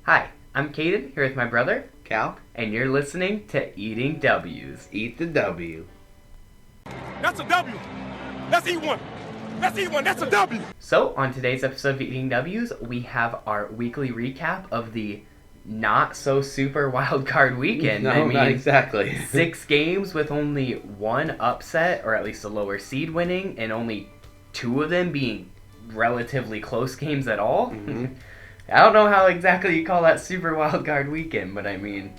Hi, I'm Caden, here with my brother, Cal, and you're listening to Eating W's. eat the W. That's a W. Let's eat one. Let's eat one. That's a W. So, on today's episode of Eating W's, we have our weekly recap of the not-so-super Wildcard weekend. Not exactly. 6 games with only one upset, or at least a lower seed winning, and only 2 of them being relatively close games at all. Mm-hmm. I don't know how exactly you call that super Wildcard weekend, but I mean,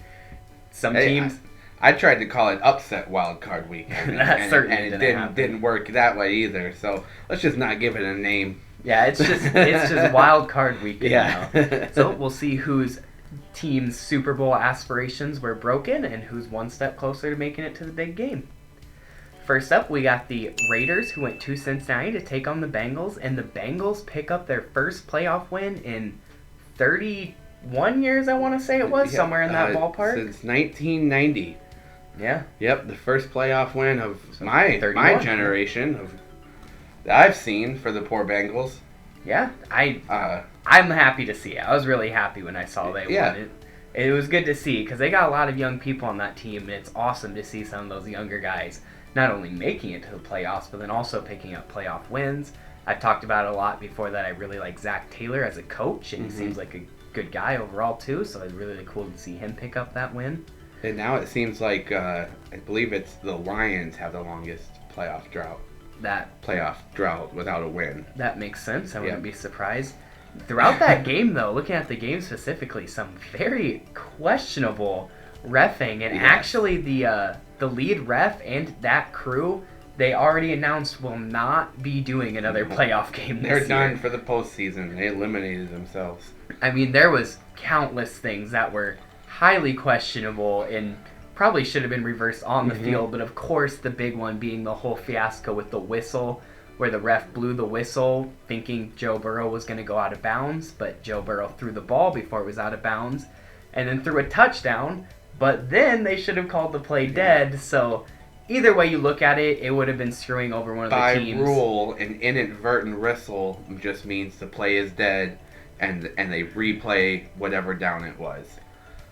some teams... I tried to call it upset wild card weekend, That certainly and didn't didn't work that way either. So let's just not give it a name. Yeah, it's just wild card weekend Yeah. now. So we'll see whose team's Super Bowl aspirations were broken and who's one step closer to making it to the big game. First up, we got the Raiders, who went to Cincinnati to take on the Bengals, and the Bengals pick up their first playoff win in 31 years, I want to say it was, somewhere in that ballpark. Since 1990. Yeah. Yep, the first playoff win of So my 31. generation that I've seen for the poor Bengals. Yeah, I'm happy to see it. I was really happy when I saw they won it. It was good to see because they got a lot of young people on that team, and it's awesome to see some of those younger guys not only making it to the playoffs, but then also picking up playoff wins. I've talked about it a lot before that I really like Zach Taylor as a coach, and he seems like a good guy overall too, so it's really cool to see him pick up that win. And now it seems like, I believe it's the Lions have the longest playoff drought without a win. That makes sense. I wouldn't be surprised. Throughout that game, though, looking at the game specifically, some very questionable reffing, and actually the lead ref and that crew, they already announced will not be doing another playoff game this year. They're done for the postseason. They eliminated themselves. I mean, there was countless things that were highly questionable and probably should have been reversed on the field, but of course the big one being the whole fiasco with the whistle, where the ref blew the whistle thinking Joe Burrow was going to go out of bounds, but Joe Burrow threw the ball before it was out of bounds, and then threw a touchdown, but then they should have called the play dead, so either way you look at it, it would have been screwing over one of the teams. By rule, an inadvertent whistle just means the play is dead, and they replay whatever down it was.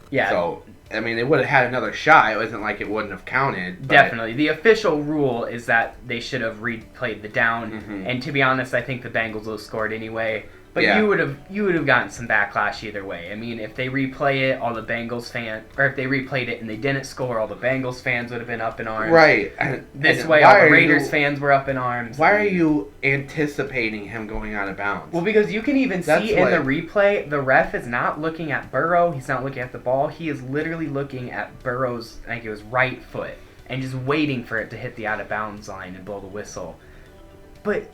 Yeah. So, I mean, they would have had another shot. It wasn't like it wouldn't have counted. But... Definitely. The official rule is that they should have replayed the down. And to be honest, I think the Bengals would have scored anyway. But you would have gotten some backlash either way. I mean, if they replay it, all the Bengals fans, or if they replayed it and they didn't score, all the Bengals fans would have been up in arms. Right. This way, all the Raiders fans were up in arms. Why are you anticipating him going out of bounds? Well, because you can even see in the replay, the ref is not looking at Burrow. He's not looking at the ball. He is literally looking at Burrow's, I think it was right foot, and just waiting for it to hit the out of bounds line and blow the whistle. But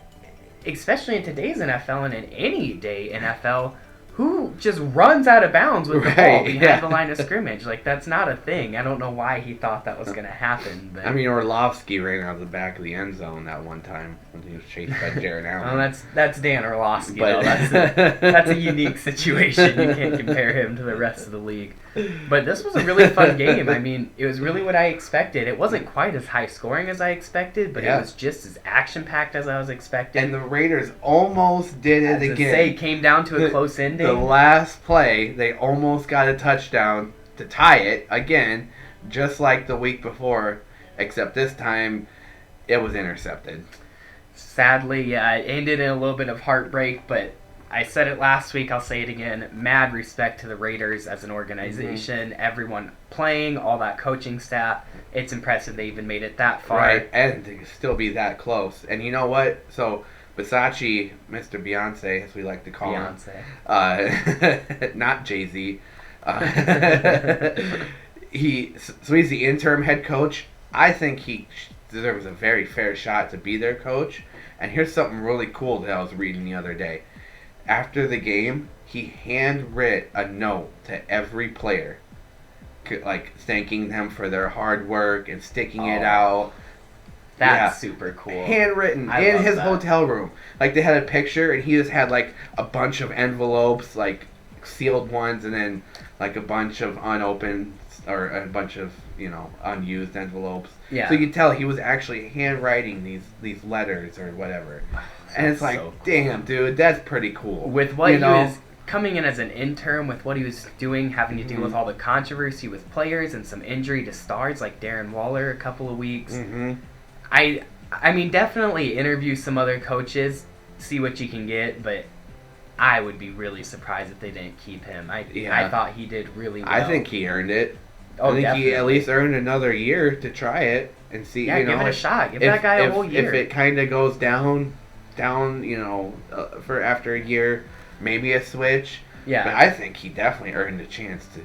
especially in today's NFL and in any day NFL, who just runs out of bounds with the ball behind the line of scrimmage? Like, that's not a thing. I don't know why he thought that was going to happen. But... I mean, Orlovsky ran out of the back of the end zone that one time when he was chased by Jared Allen. Well, that's Dan Orlovsky, though. That's a unique situation. You can't compare him to the rest of the league. But this was a really fun game. I mean, it was really what I expected. It wasn't quite as high scoring as I expected, but it was just as action-packed as I was expecting. And the Raiders almost did it again. It came down to a close ending. The last play, they almost got a touchdown to tie it again, just like the week before, except this time it was intercepted. Sadly, yeah, it ended in a little bit of heartbreak, but I said it last week, I'll say it again. Mad respect to the Raiders as an organization, everyone playing, all that coaching staff. It's impressive they even made it that far. Right, and to still be that close. And you know what? So, Versace, Mr. Beyonce, as we like to call him. Not Jay-Z. He's the interim head coach. I think he deserves a very fair shot to be their coach. And here's something really cool that I was reading the other day. After the game, he handwrote a note to every player, like thanking them for their hard work and sticking it out. That's super cool. Handwritten in his hotel room. Like, they had a picture, and he just had, like, a bunch of envelopes, like, sealed ones, and then, like, a bunch of unopened, or a bunch of, unused envelopes. Yeah. So you could tell he was actually handwriting these letters or whatever. And it's like, damn, dude, that's pretty cool. With what he was coming in as an intern with what he was doing, having to deal with all the controversy with players and some injury to stars like Darren Waller a couple of weeks. I mean, definitely interview some other coaches, see what you can get, but I would be really surprised if they didn't keep him. I thought he did really well. I think he earned it. Oh, I think definitely. he at least earned another year to try it and see. Yeah, you know, give it a shot. Give that guy a whole year. If it kind of goes down, you know, for after a year, maybe a switch. Yeah. But I think he definitely earned a chance to,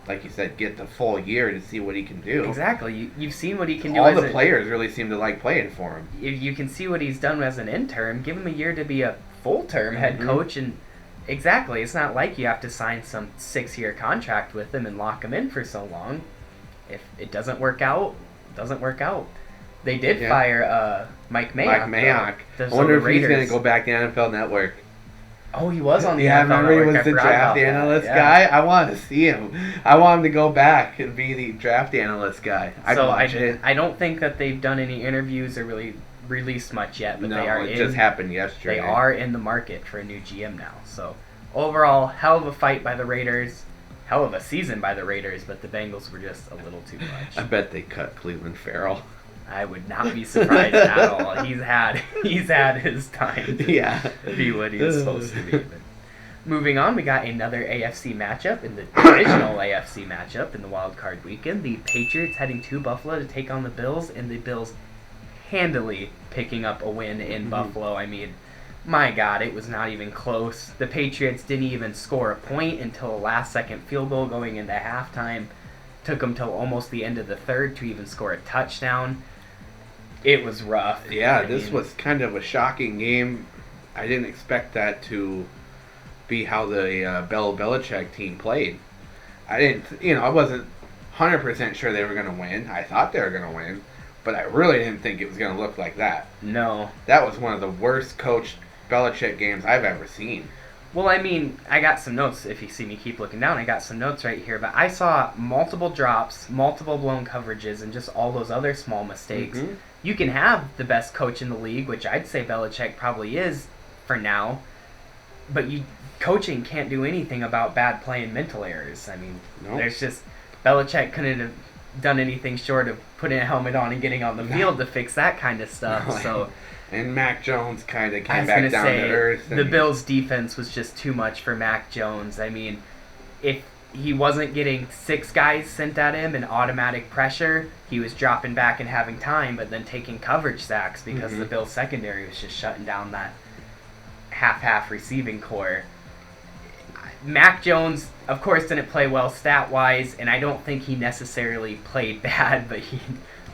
like you said, get the full year to see what he can do. Exactly. You've seen what he can do. All the players really seem to like playing for him. You can see what he's done as an intern. Give him a year to be a full-term head coach, and exactly, it's not like you have to sign some 6-year contract with him and lock him in for so long. If it doesn't work out, it doesn't work out. They did fire Mike Mayock. I wonder if he's going to go back to NFL Network. Oh, he was on the NFL NFL Network. He Network. was the draft analyst guy. I want to see him. I want him to go back and be the draft analyst guy. I don't think that they've done any interviews or really released much yet, but it just happened yesterday. They are in the market for a new GM now. So overall, hell of a fight by the Raiders, hell of a season by the Raiders, but the Bengals were just a little too much. I bet they cut Cleveland Farrell. I would not be surprised at all. He's had his time to be what he's supposed to be. But moving on, we got another AFC matchup in the divisional AFC matchup in the Wildcard weekend. The Patriots heading to Buffalo to take on the Bills, and the Bills handily picking up a win in Buffalo. I mean, my God, it was not even close. The Patriots didn't even score a point until a last-second field goal going into halftime. Took them till almost the end of the third to even score a touchdown. It was rough. Yeah, this was kind of a shocking game. I didn't expect that to be how the Belichick team played. I wasn't 100% sure they were going to win. I thought they were going to win, but I really didn't think it was going to look like that. No. That was one of the worst coached Belichick games I've ever seen. Well, I mean, I got some notes. If you see me keep looking down, I got some notes right here. But I saw multiple drops, multiple blown coverages, and just all those other small mistakes. You can have the best coach in the league, which I'd say Belichick probably is for now, but coaching can't do anything about bad play and mental errors. I mean, there's just Belichick couldn't have done anything short of putting a helmet on and getting on the field to fix that kind of stuff. So. And Mac Jones kind of came back down to earth. The Bills' defense was just too much for Mac Jones. I mean, if he wasn't getting 6 guys sent at him and automatic pressure, he was dropping back and having time, but then taking coverage sacks because the Bills' secondary was just shutting down that half-half receiving core. Mac Jones, of course, didn't play well stat-wise, and I don't think he necessarily played bad, but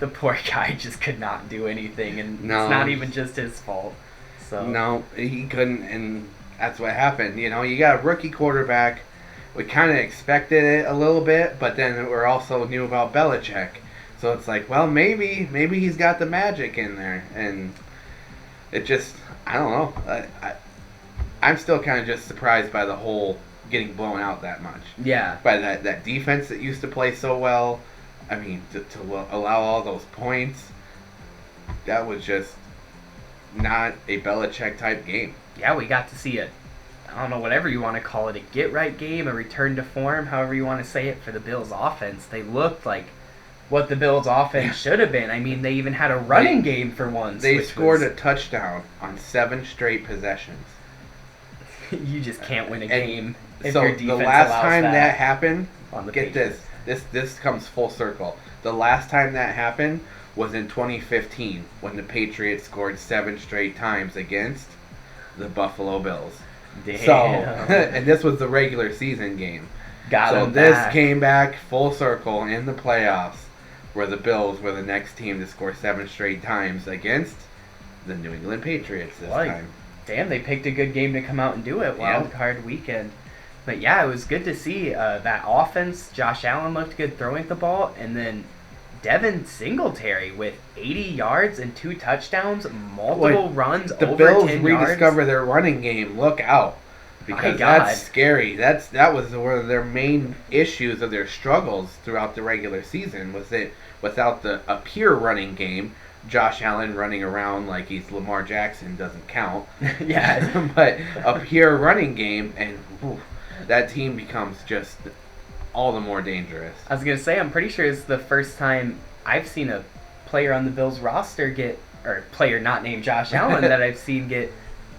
the poor guy just could not do anything, and it's not even just his fault. So no, he couldn't, and that's what happened. You got a rookie quarterback. We kind of expected it a little bit, but then we're also knew about Belichick. So it's like, well, maybe he's got the magic in there, and it just, I don't know. I'm still kind of just surprised by the whole getting blown out that much. Yeah. By that defense that used to play so well. I mean, to allow all those points, that was just not a Belichick-type game. Yeah, we got to see I don't know, whatever you want to call it, a get-right game, a return to form, however you want to say it, for the Bills' offense. They looked like what the Bills' offense should have been. I mean, they even had a running game for once. They scored a touchdown on 7 straight possessions. You just can't win a game if so your defense the last allows time that happened, get Patriots. this comes full circle. The last time that happened was in 2015 when the Patriots scored 7 straight times against the Buffalo Bills. Damn. So, and this was the regular season game. So this came back full circle in the playoffs, where the Bills were the next team to score 7 straight times against the New England Patriots this time. Damn, they picked a good game to come out and do it, wild card weekend. But yeah, it was good to see that offense. Josh Allen looked good throwing the ball, and then Devin Singletary with 80 yards and 2 touchdowns, multiple runs over 10 yards. The Bills rediscover their running game. Look out. Because that's scary. That was one of their main issues of their struggles throughout the regular season, was that without a pure running game, Josh Allen running around like he's Lamar Jackson doesn't count. Yeah. But a pure running game, and that team becomes just all the more dangerous. I was going to say, I'm pretty sure it's the first time I've seen a player on the Bills roster or player not named Josh Allen, that I've seen get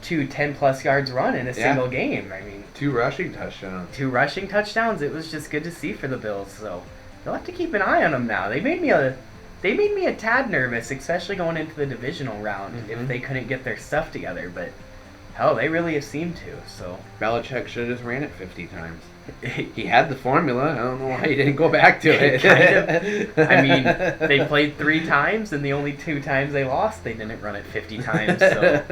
2 10-plus yards run in a single game. I mean, 2 rushing touchdowns. 2 rushing touchdowns. It was just good to see for the Bills. So you'll have to keep an eye on them now. They made me a tad nervous, especially going into the divisional round, if they couldn't get their stuff together. But hell, they really have seemed to. So Belichick should have just ran it 50 times. He had the formula. I don't know why he didn't go back to it. Kind of. I mean, they played 3 times, and the only 2 times they lost, they didn't run it 50 times. So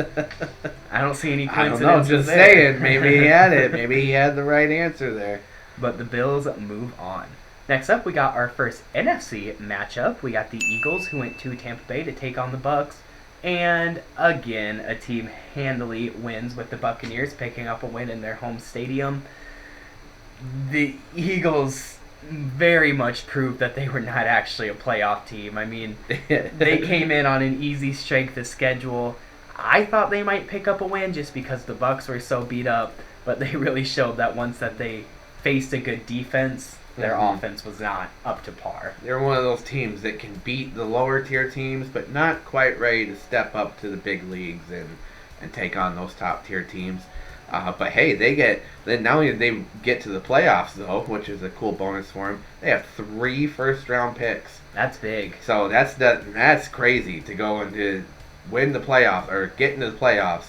I don't see any coincidence. I don't know. Just saying. Maybe he had it. Maybe he had the right answer there. But the Bills move on. Next up, we got our first NFC matchup. We got the Eagles, who went to Tampa Bay to take on the Bucs. And again, a team handily wins with the Buccaneers picking up a win in their home stadium. The Eagles very much proved that they were not actually a playoff team. I mean, they came in on an easy strength of schedule. I thought they might pick up a win just because the Bucs were so beat up, but they really showed that once that they faced a good defense, their offense was not up to par. They're one of those teams that can beat the lower tier teams, but not quite ready to step up to the big leagues and take on those top tier teams. But hey, not only did they get to the playoffs though, which is a cool bonus for them. They have 3 first-round picks. That's big. So that's crazy to go into win the playoffs or get into the playoffs,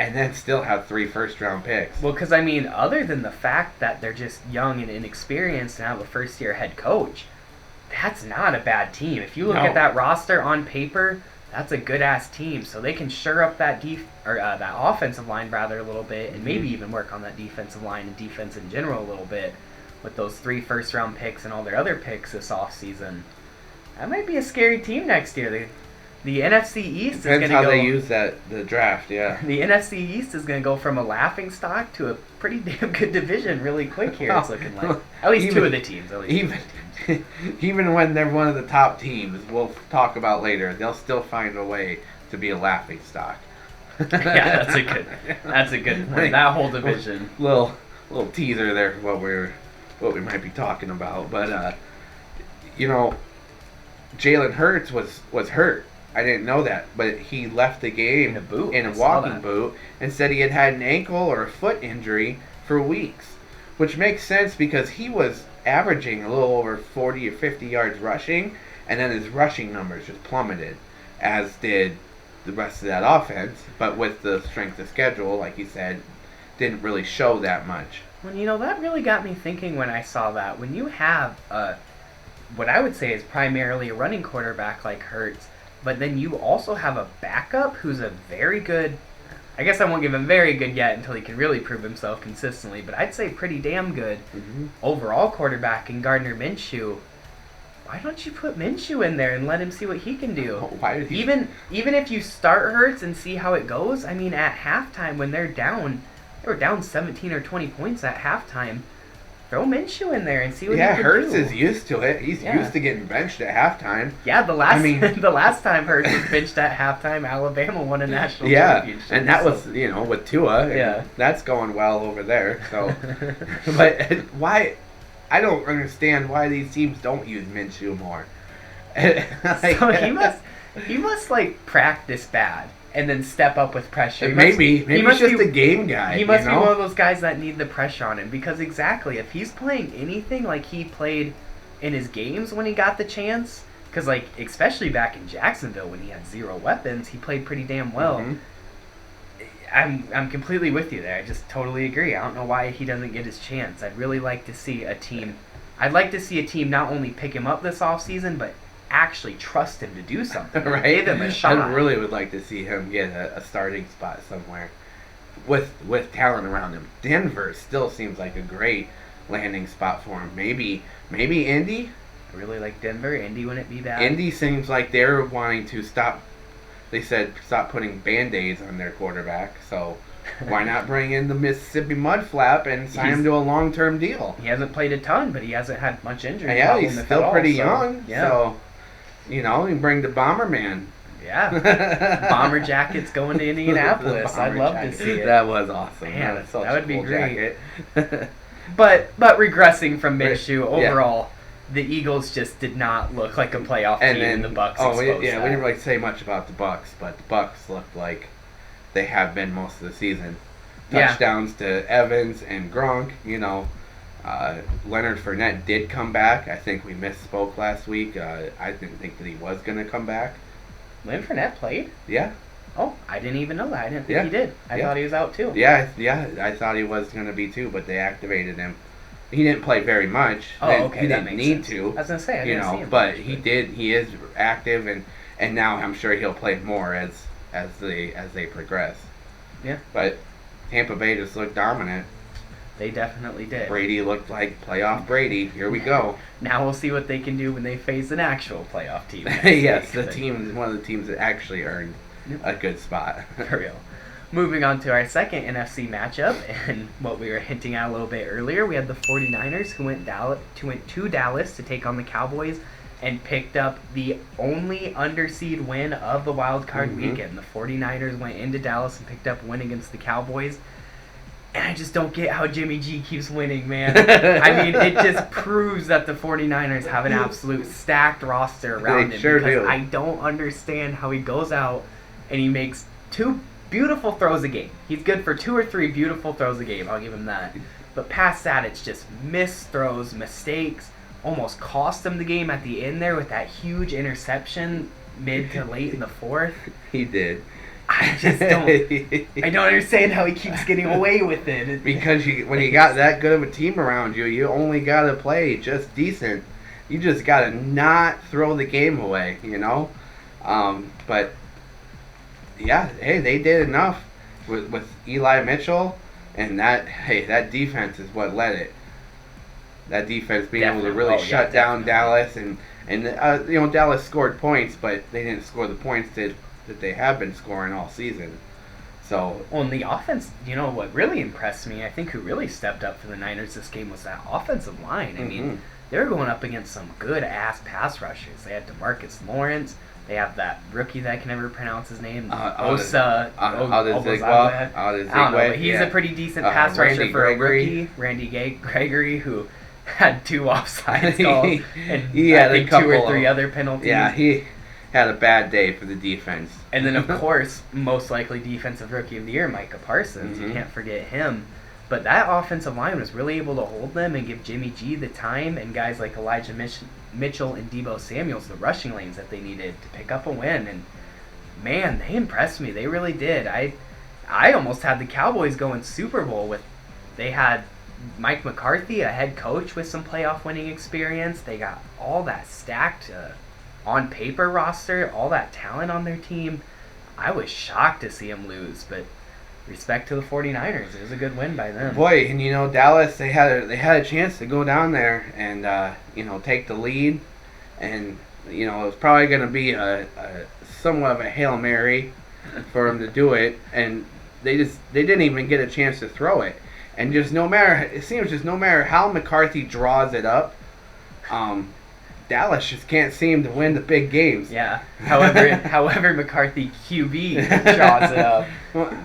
and then still have 3 first-round picks. Well, because I mean, other than the fact that they're just young and inexperienced and have a first-year head coach, that's not a bad team. If you look at that roster on paper, that's a good-ass team. So they can shore up that that offensive line rather a little bit, and maybe even work on that defensive line and defense in general a little bit with those 3 first-round picks and all their other picks this offseason. That might be a scary team next year. The NFC East is going to go... Depends how they use the draft, yeah. The NFC East is going to go from a laughingstock to a pretty damn good division really quick here, it's looking like. At least 2 of the teams. Even when they're one of the top teams, we'll talk about later, they'll still find a way to be a laughingstock. Yeah, that's a good point. That whole division. Little teaser there for what we might be talking about. But Jalen Hurts was hurt. I didn't know that, but he left the game in a walking boot and said he had an ankle or a foot injury for weeks, which makes sense because he was averaging a little over 40 or 50 yards rushing, and then his rushing numbers just plummeted, as did the rest of that offense. But with the strength of schedule, like you said, didn't really show that much. Well, that really got me thinking when I saw that. When you have what I would say is primarily a running quarterback like Hurts, but then you also have a backup who's a very good, I guess I won't give him very good yet until he can really prove himself consistently, but I'd say pretty damn good overall quarterback in Gardner Minshew. Why don't you put Minshew in there and let him see what he can do? Why did he... Even if you start Hurts and see how it goes, I mean, at halftime when they were down 17 or 20 points at halftime. Throw Minshew in there and see what he can do. Hurts is used to it. He's used to getting benched at halftime. Yeah, the last time Hurts was benched at halftime, Alabama won a national championship. And that was, with Tua. Yeah. That's going well over there. So, but why? I don't understand why these teams don't use Minshew more. So he must practice bad and then step up with pressure. Maybe he's just a game guy. He must be one of those guys that need the pressure on him, because exactly, if he's playing anything like he played in his games when he got the chance, because especially back in Jacksonville when he had 0 weapons, he played pretty damn well. I'm completely with you there. I just totally agree. I don't know why he doesn't get his chance. I'd really like to see a team. I'd like to see a team not only pick him up this offseason, but actually trust him to do something. Right? Give him a shot. I really would like to see him get a starting spot somewhere with talent around him. Denver still seems like a great landing spot for him. Maybe Indy? I really like Denver. Indy wouldn't be bad. Indy seems like they're wanting to stop. They said stop putting Band-Aids on their quarterback, so why not bring in the Mississippi Mudflap and sign him to a long-term deal? He hasn't played a ton, but he hasn't had much injury. Yeah, he's still pretty young, yeah. So, you can bring the Bomberman. Yeah. Bomber jackets going to Indianapolis. I'd love to see it. That was awesome. Man, that would be great. But regressing from Minshew, Yeah. overall, the Eagles just did not look like a playoff team, and the Bucs exposed we that. didn't really say much about the Bucs, but the Bucs looked like they have been most of the season. Touchdowns to Evans and Gronk, Leonard Fournette did come back. I think we misspoke last week. I didn't think that he was going to come back. Leonard Fournette played? Yeah. Oh, I didn't even know that. I didn't think he did. I thought he was out too. Yeah, I thought he was going to be too, but they activated him. He didn't play very much. Okay, he that didn't makes need sense. to. I was going to say, I didn't see him. But he did. He is active, and now I'm sure he'll play more as they progress. Yeah. But Tampa Bay just looked dominant. They definitely did. Brady looked like playoff Brady. Here we go. Now we'll see what they can do when they face an actual playoff team. Yes, the team is one of the teams that actually earned a good spot. For real. Moving on to our second NFC matchup, and what we were hinting at a little bit earlier, we had the 49ers who went to Dallas to take on the Cowboys and picked up the only underseed win of the Wildcard weekend. The 49ers went into Dallas and picked up a win against the Cowboys. And I just don't get how Jimmy G keeps winning, man. I mean, it just proves that the 49ers have an absolute stacked roster around They him. sure because do. I don't understand how he goes out and he makes 2 beautiful throws a game. He's good for 2 or 3 beautiful throws a game. I'll give him that. But past that, it's just missed throws, mistakes. Almost cost him the game at the end there with that huge interception mid to late in the fourth. He did. I just don't. I don't understand how he keeps getting away with it. Because when you got that good of a team around you, you only got to play just decent. You just got to not throw the game away, But yeah, hey, they did enough with Eli Mitchell, and that defense is what led it. That defense being able to really shut down Dallas, and Dallas scored points, but they didn't score the points that they have been scoring all season. So, well, in the offense, what really impressed me, I think who really stepped up for the Niners this game was that offensive line. I mean, they were going up against some good-ass pass rushers. They had DeMarcus Lawrence. They have that rookie that I can never pronounce his name. Osa. I don't know, but he's a pretty decent pass rusher for a rookie. Randy Gregory, who had 2 offsides calls and I think 2 or 3 other penalties. Yeah, he had a bad day for the defense. And then, of course, most likely Defensive Rookie of the Year, Micah Parsons. You can't forget him. But that offensive line was really able to hold them and give Jimmy G the time and guys like Elijah Mitchell and Deebo Samuels the rushing lanes that they needed to pick up a win. And, man, they impressed me. They really did. I almost had the Cowboys going Super Bowl with – they had Mike McCarthy, a head coach with some playoff winning experience. They got all that stacked on paper roster, all that talent on their team. I was shocked to see them lose, but respect to the 49ers. It was a good win by them. Boy, and Dallas, they had a chance to go down there and take the lead, and it was probably going to be a somewhat of a Hail Mary for them to do it, and they didn't even get a chance to throw it. And just no matter how McCarthy draws it up, Dallas just can't seem to win the big games. Yeah. However McCarthy QB draws it up.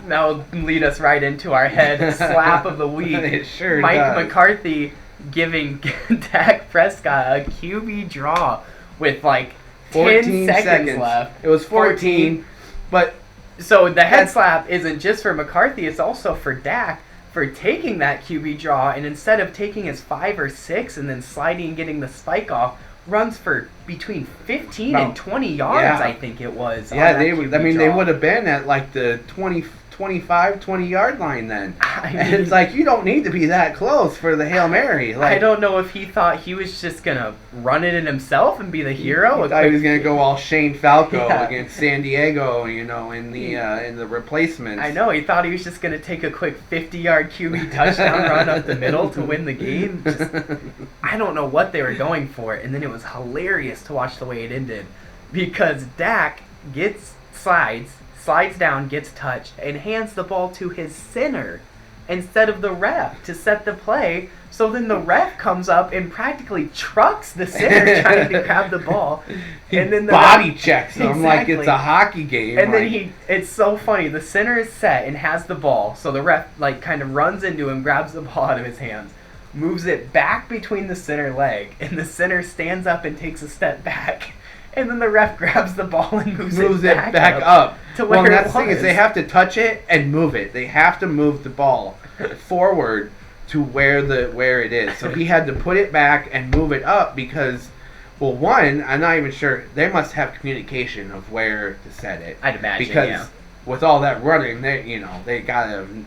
That'll lead us right into our head slap of the week. It sure Mike does. McCarthy giving Dak Prescott a QB draw with 10 seconds left. It was 14, but so the head slap isn't just for McCarthy, it's also for Dak for taking that QB draw, and instead of taking his 5 or 6 and then sliding and getting the spike off, runs for between 15 and 20 yards, I think it was. Yeah, they would have been at the 25, 20-yard line then. And it's you don't need to be that close for the Hail Mary. I don't know if he thought he was just going to run it in himself and be the hero. He thought he was going to go all Shane Falco against San Diego, in the replacements. I know, he thought he was just going to take a quick 50-yard QB touchdown run up the middle to win the game. I don't know what they were going for, and then it was hilarious to watch the way it ended because Dak slides down, gets touched, and hands the ball to his center instead of the ref to set the play. So then the ref comes up and practically trucks the center trying to grab the ball. And then the body checks him like it's Exactly. a hockey game. And then it's so funny. The center is set and has the ball. So the ref kind of runs into him, grabs the ball out of his hands. moves it back between the center leg, and the center stands up and takes a step back. And then the ref grabs the ball and moves it back up to where well, it that's was. the thing is they have to touch it and move it. They have to move the ball forward to where it is. So he had to put it back and move it up because, well, one, I'm not even sure. They must have communication of where to set it. I'd imagine, because yeah. with all that running, they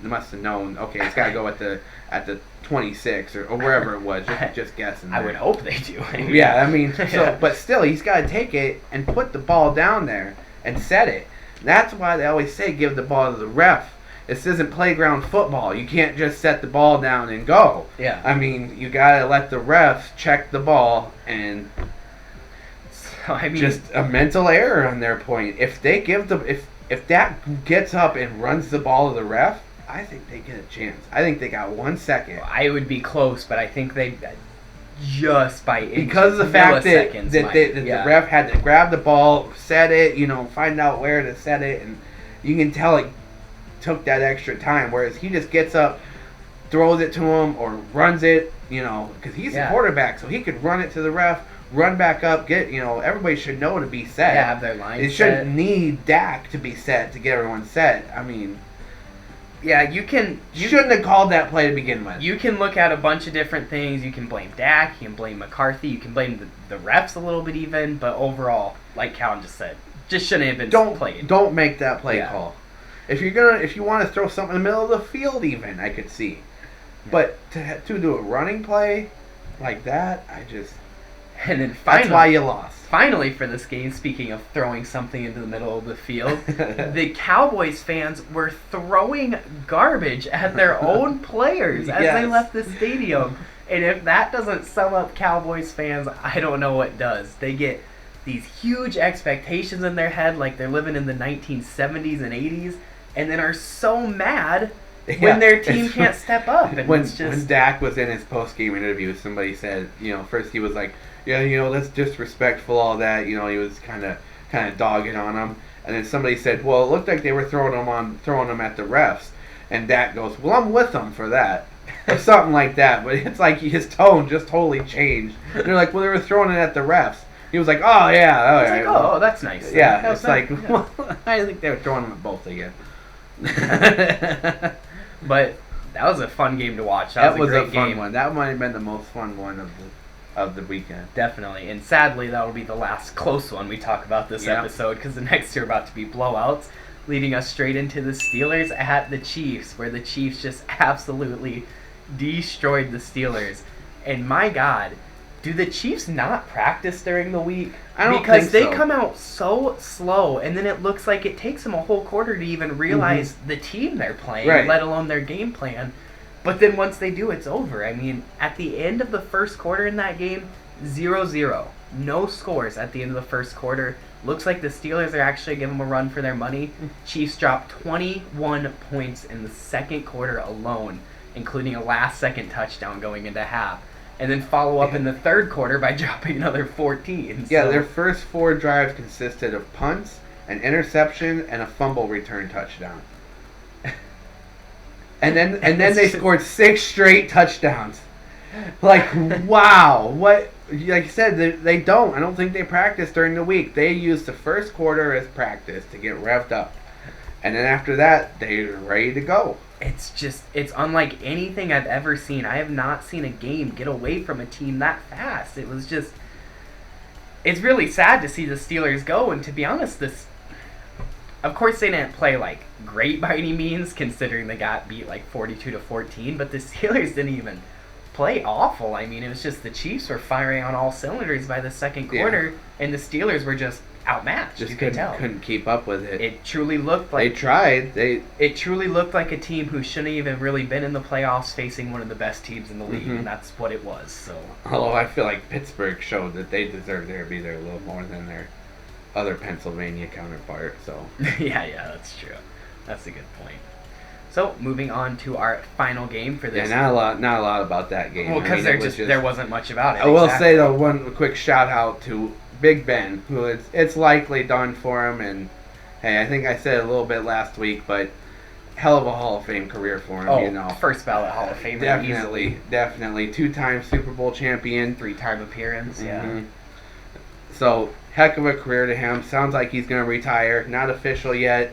must have known. Okay, it's got to go at the 26 or wherever it was. Just guessing. I would hope they do. Yeah, I mean, so but still, he's got to take it and put the ball down there and set it. That's why they always say give the ball to the ref. This isn't playground football. You can't just set the ball down and go. Yeah. I mean, you got to let the refs check the ball and. So, I mean, just a mental error on their point. If they give if that gets up and runs the ball to the ref, I think they get a chance. I think they got 1 second. I would be close, but I think they just by inches, because of the fact that yeah. the ref had to grab the ball, set it, find out where to set it, and you can tell it took that extra time. Whereas he just gets up, throws it to him, or runs it, because he's the quarterback, so he could run it to the ref, run back up, everybody should know to be set. Yeah, have their line It set. shouldn't need Dak to be set to get everyone set. I mean, yeah, you shouldn't have called that play to begin with. You can look at a bunch of different things. You can blame Dak, you can blame McCarthy, you can blame the refs a little bit even, but overall, like Calvin just said, just shouldn't have been played. Don't make that play call. If you want to throw something in the middle of the field, even I could see, but to do a running play like that, and then that's why you lost. Finally, for this game, speaking of throwing something into the middle of the field, the Cowboys fans were throwing garbage at their own players as they left the stadium. And if that doesn't sum up Cowboys fans, I don't know what does. They get these huge expectations in their head like they're living in the 1970s and 80s, and then are so mad when their team can't step up. And when Dak was in his post-game interview, somebody said, first he was like, yeah, that's disrespectful, all that. He was kind of dogging on him. And then somebody said, well, it looked like they were throwing them at the refs. And Dak goes, well, I'm with them for that. Or something like that. But it's like his tone just totally changed. And they're like, well, they were throwing it at the refs. He was like, oh, yeah. All right. Like, oh, that's nice. Yeah, it's like, well, I think they were throwing them at both again. But that was a fun game to watch. That was a great fun game. one. That might have been the most fun one of the weekend. Definitely. And sadly, that will be the last close one we talk about this episode, because the next two are about to be blowouts, leading us straight into the Steelers at the Chiefs, where the Chiefs just absolutely destroyed the Steelers. And my God, do the Chiefs not practice during the week? I don't because think they so. come out so slow, and then it looks like it takes them a whole quarter to even realize the team they're playing, let alone their game plan. But then once they do, it's over. I mean, at the end of the first quarter in that game, 0-0. No scores at the end of the first quarter. Looks like the Steelers are actually giving them a run for their money. Chiefs dropped 21 points in the second quarter alone, including a last-second touchdown going into half. And then follow up in the third quarter by dropping another 14. Yeah, their first 4 drives consisted of punts, an interception, and a fumble return touchdown. And then they scored 6 straight touchdowns. Like, wow. What? Like you said, they don't. I don't think they practice during the week. They use the first quarter as practice to get revved up. And then after that, they're ready to go. It's unlike anything I've ever seen. I have not seen a game get away from a team that fast. It's really sad to see the Steelers go. And to be honest, of course they didn't play like great by any means, considering they got beat like 42-14. But the Steelers didn't even play awful. I mean, it was just the Chiefs were firing on all cylinders by the second quarter, and the Steelers were just outmatched. Just you could tell. Couldn't keep up with it. It truly looked like they tried. It truly looked like a team who shouldn't even really been in the playoffs, facing one of the best teams in the league, and that's what it was. So, although I feel like Pittsburgh showed that they deserve to be there a little more than their other Pennsylvania counterpart. So yeah, that's true. That's a good point. So, moving on to our final game for this. Yeah, not a lot about that game. Well, because there wasn't much about it. I will say though, one quick shout out to Big Ben, who it's likely done for him. And hey, I think I said it a little bit last week, but hell of a Hall of Fame career for him. First ballot Hall of Famer. Definitely. 2-time Super Bowl champion. 3-time appearance, yeah. So, heck of a career to him. Sounds like he's going to retire. Not official yet.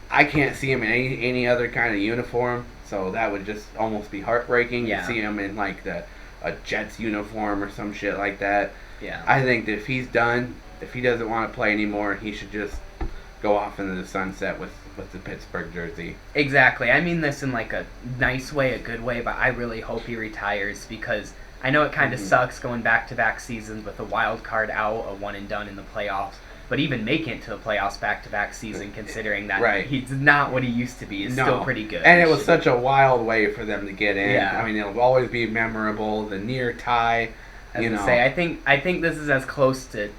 I can't see him in any other kind of uniform, so that would just almost be heartbreaking to see him in like a Jets uniform or some shit like that. Yeah. I think that if he's done, if he doesn't want to play anymore, he should just go off into the sunset with the Pittsburgh jersey. Exactly. I mean this in like a nice way, a good way, but I really hope he retires because I know it kind of sucks going back-to-back seasons with a wild card out, a one and done in the playoffs, but even making it to the playoffs back-to-back season, considering that he's not what he used to be, is still pretty good. And it was such a wild way for them to get in. Yeah. I mean, it'll always be memorable. The near tie. I think this is as close to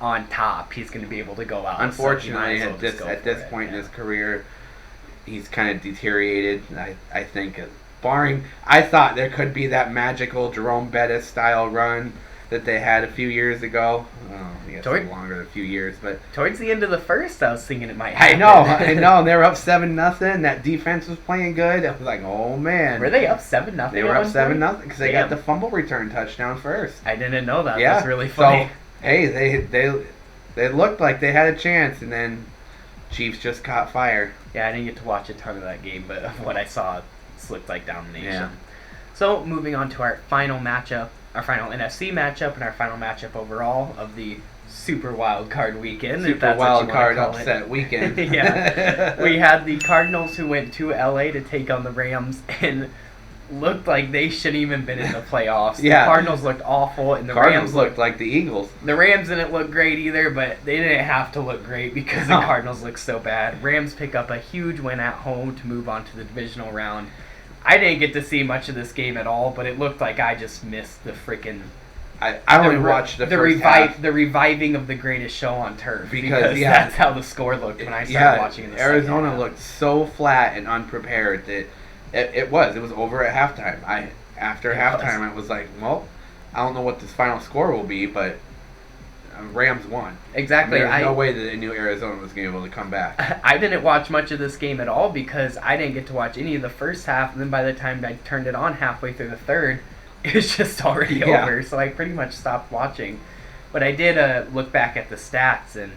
on top he's going to be able to go out. Unfortunately, at this point in his career, he's kind of deteriorated. I think, barring, I thought there could be that magical Jerome Bettis style run that they had a few years ago. I guess longer than a few years, but towards the end of the first, I was thinking it might happen. I know. They were up 7-0. That defense was playing good. I was like, oh man. Were they up 7-0? They were up 7-0 because they got the fumble return touchdown first. I didn't know that. Yeah. That's really funny. So, hey, they looked like they had a chance, and then Chiefs just caught fire. Yeah, I didn't get to watch a ton of that game, but what I saw, it looked like domination. Yeah. So moving on to our final matchup, our final NFC matchup, and our final matchup overall of the Super Wildcard weekend. Super Wildcard upset weekend. Yeah. We had the Cardinals who went to LA to take on the Rams and looked like they shouldn't even been in the playoffs. Yeah. The Cardinals looked awful, and the Cardinals Rams looked like the Eagles. The Rams didn't look great either, but they didn't have to look great because the Cardinals looked so bad. Rams pick up a huge win at home to move on to the divisional round. I didn't get to see much of this game at all, but it looked like I just missed the freaking... I only watched the first half. The reviving of the greatest show on turf. Because that's how the score looked when I started watching in the Arizona looked so flat and unprepared that it was over at halftime. After halftime, I was like, well, I don't know what this final score will be, but Rams won. Exactly. There's no way that I knew Arizona was going to be able to come back. I didn't watch much of this game at all because I didn't get to watch any of the first half, and then by the time I turned it on halfway through the third, it was just already over, so I pretty much stopped watching. But I did look back at the stats, and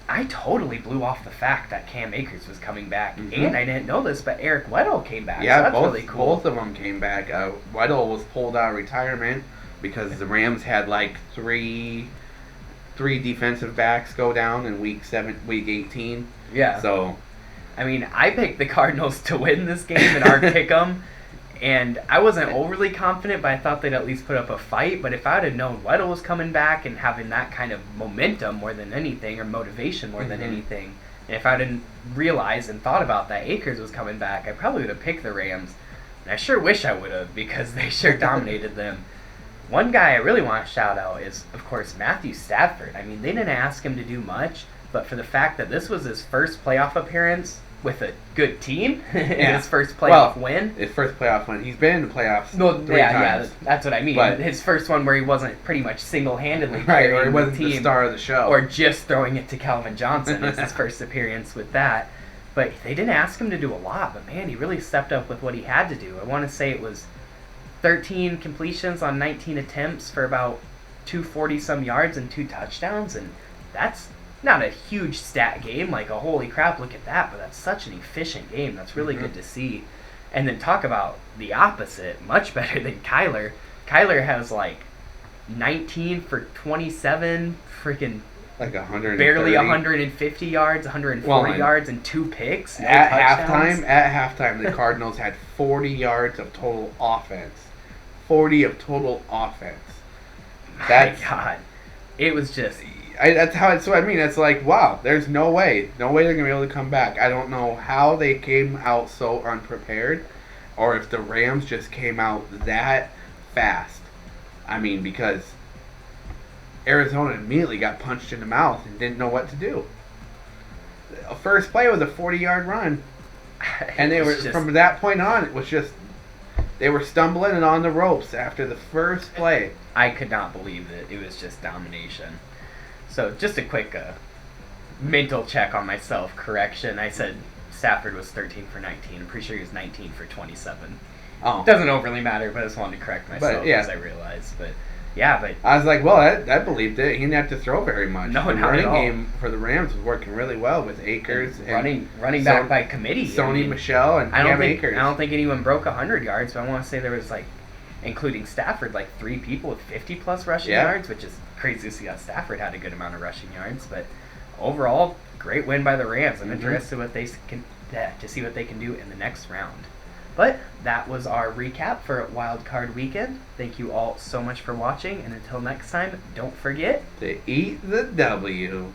I totally blew off the fact that Cam Akers was coming back. And I didn't know this, but Eric Weddle came back. Yeah, so that's really cool. Both of them came back. Weddle was pulled out of retirement because the Rams had like three defensive backs go down in week 18. Yeah. So, I mean, I picked the Cardinals to win this game in our pick'em. And I wasn't overly confident, but I thought they'd at least put up a fight. But if I would have known Weddle was coming back and having that kind of momentum more than anything, or motivation more than anything, and if I didn't realize and thought about that Akers was coming back, I probably would have picked the Rams. And I sure wish I would have, because they sure dominated them. One guy I really want to shout out is, of course, Matthew Stafford. I mean, they didn't ask him to do much, but for the fact that this was his first playoff appearance with a good team, his first playoff win. His first playoff win. He's been in the playoffs 3 times. Yeah, that's what I mean. But his first one where he wasn't pretty much single-handedly carrying or he wasn't the team, the star of the show. Or just throwing it to Calvin Johnson as his first appearance with that. But they didn't ask him to do a lot, but man, he really stepped up with what he had to do. I want to say it was 13 completions on 19 attempts for about 240-some yards and 2 touchdowns, and that's not a huge stat game, like a holy crap, look at that, but that's such an efficient game. That's really good to see. And then talk about the opposite, much better than Kyler. Kyler has like 19 for 27, freaking like 130. Barely 150 yards, 140 yards, and 2 picks. At halftime, the Cardinals had 40 yards of total offense. 40 of total offense. My God. It was just... That's what I mean. It's like, wow, there's no way they're going to be able to come back. I don't know how they came out so unprepared, or if the Rams just came out that fast. I mean, because Arizona immediately got punched in the mouth and didn't know what to do. First play was a 40-yard run, and they were from that point on, it was just they were stumbling and on the ropes after the first play. I could not believe it. It was just domination. So just a quick mental check on myself. Correction. I said Stafford was 13 for 19. I'm pretty sure he was 19 for 27. Oh. Doesn't overly matter, but I just wanted to correct myself yeah. as I realized. But yeah, but I was like, well, I believed it. He didn't have to throw very much. No, the not running at all. game for the Rams was working really well with Akers and running back by committee. Sony Michel and Cam Akers. I don't think anyone broke 100 yards, but I want to say there was like, including Stafford, like 3 people with 50-plus rushing yards, which is crazy to see how Stafford had a good amount of rushing yards. But overall, great win by the Rams. I'm interested to see what they can do in the next round. But that was our recap for Wildcard Weekend. Thank you all so much for watching, and until next time, don't forget to eat the W.